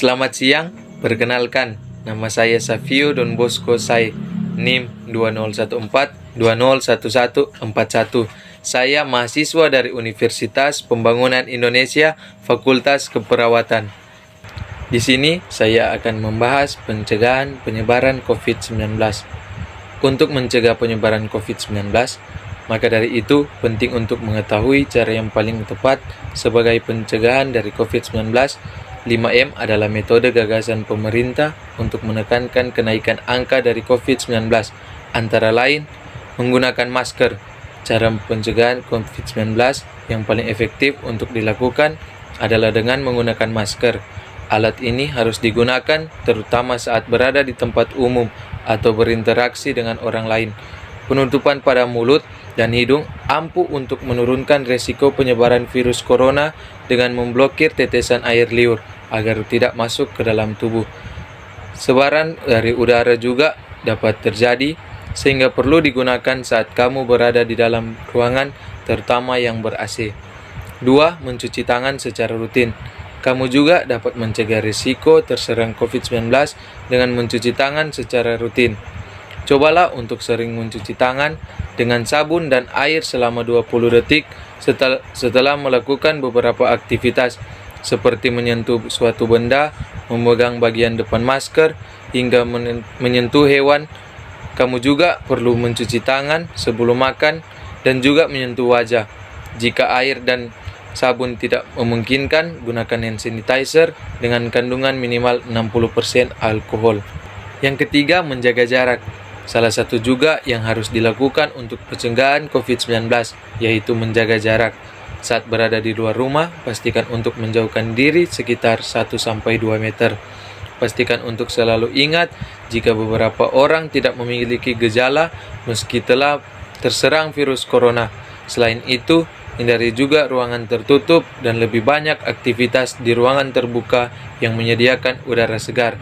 Selamat siang, perkenalkan, nama saya Savio Don Bosco Sai, NIM 2014-201141. Saya mahasiswa dari Universitas Pembangunan Indonesia, Fakultas Keperawatan. Di sini saya akan membahas pencegahan penyebaran COVID-19. Untuk mencegah penyebaran COVID-19, maka dari itu penting untuk mengetahui cara yang paling tepat sebagai pencegahan dari COVID-19. 5M adalah metode gagasan pemerintah untuk menekankan kenaikan angka dari COVID-19, antara lain menggunakan masker. Cara pencegahan COVID-19 yang paling efektif untuk dilakukan adalah dengan menggunakan masker. Alat ini harus digunakan terutama saat berada di tempat umum atau berinteraksi dengan orang lain. Penutupan pada mulut dan hidung ampuh untuk menurunkan resiko penyebaran virus corona dengan memblokir tetesan air liur agar tidak masuk ke dalam tubuh. Sebaran dari udara juga dapat terjadi, sehingga perlu digunakan saat kamu berada di dalam ruangan, terutama yang ber-AC. 2. Mencuci tangan secara rutin. Kamu juga dapat mencegah risiko terserang COVID-19 dengan mencuci tangan secara rutin. Cobalah untuk sering mencuci tangan dengan sabun dan air selama 20 detik setelah melakukan beberapa aktivitas seperti menyentuh suatu benda, memegang bagian depan masker, hingga menyentuh hewan. Kamu juga perlu mencuci tangan sebelum makan dan juga menyentuh wajah. Jika air dan sabun tidak memungkinkan, gunakan hand sanitizer dengan kandungan minimal 60% alkohol. Yang ketiga, menjaga jarak. Salah satu juga yang harus dilakukan untuk pencegahan COVID-19 yaitu menjaga jarak. Saat berada di luar rumah, pastikan untuk menjauhkan diri sekitar 1-2 meter. Pastikan untuk selalu ingat jika beberapa orang tidak memiliki gejala meski telah terserang virus corona. Selain itu, hindari juga ruangan tertutup dan lebih banyak aktivitas di ruangan terbuka yang menyediakan udara segar.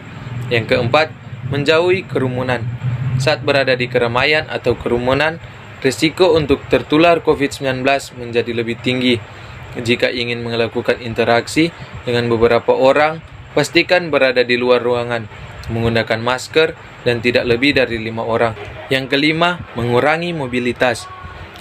Yang keempat, menjauhi kerumunan. Saat berada di keramaian atau kerumunan, risiko untuk tertular COVID-19 menjadi lebih tinggi. Jika ingin melakukan interaksi dengan beberapa orang, pastikan berada di luar ruangan, menggunakan masker, dan tidak lebih dari 5 orang. Yang kelima, mengurangi mobilitas.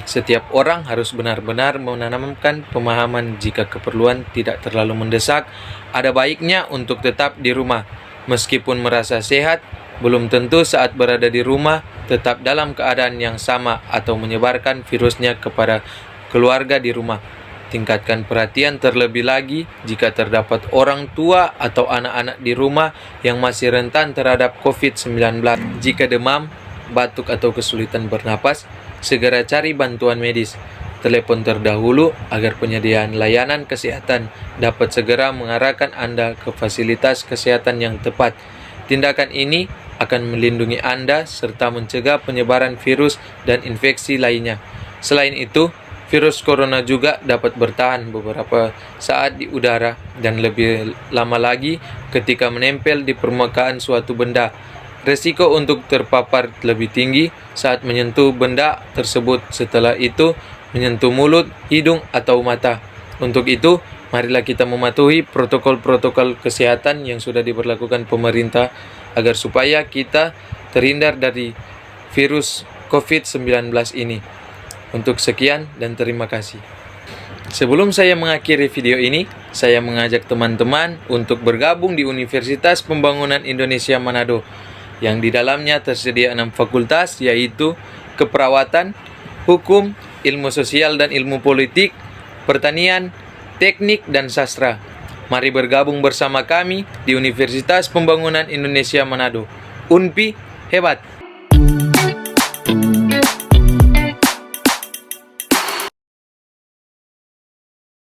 Setiap orang harus benar-benar menanamkan pemahaman jika keperluan tidak terlalu mendesak, ada baiknya untuk tetap di rumah. Meskipun merasa sehat, belum tentu saat berada di rumah tetap dalam keadaan yang sama atau menyebarkan virusnya kepada keluarga di rumah. Tingkatkan perhatian terlebih lagi jika terdapat orang tua atau anak-anak di rumah yang masih rentan terhadap COVID-19. Jika demam, batuk atau kesulitan bernapas, segera cari bantuan medis. Telepon terdahulu agar penyediaan layanan kesehatan dapat segera mengarahkan Anda ke fasilitas kesehatan yang tepat. Tindakan ini akan melindungi Anda serta mencegah penyebaran virus dan infeksi lainnya. Selain itu, virus corona juga dapat bertahan beberapa saat di udara dan lebih lama lagi ketika menempel di permukaan suatu benda. Resiko untuk terpapar lebih tinggi saat menyentuh benda tersebut, setelah itu menyentuh mulut, hidung, atau mata. Untuk itu, marilah kita mematuhi protokol-protokol kesehatan yang sudah diberlakukan pemerintah agar supaya kita terhindar dari virus COVID-19 ini. Untuk sekian dan terima kasih. Sebelum saya mengakhiri video ini, saya mengajak teman-teman untuk bergabung di Universitas Pembangunan Indonesia Manado, yang di dalamnya tersedia 6 fakultas, yaitu Keperawatan, Hukum, Ilmu Sosial dan Ilmu Politik, Pertanian, Teknik, dan Sastra. Mari bergabung bersama kami di Universitas Pembangunan Indonesia Manado. UNPI hebat!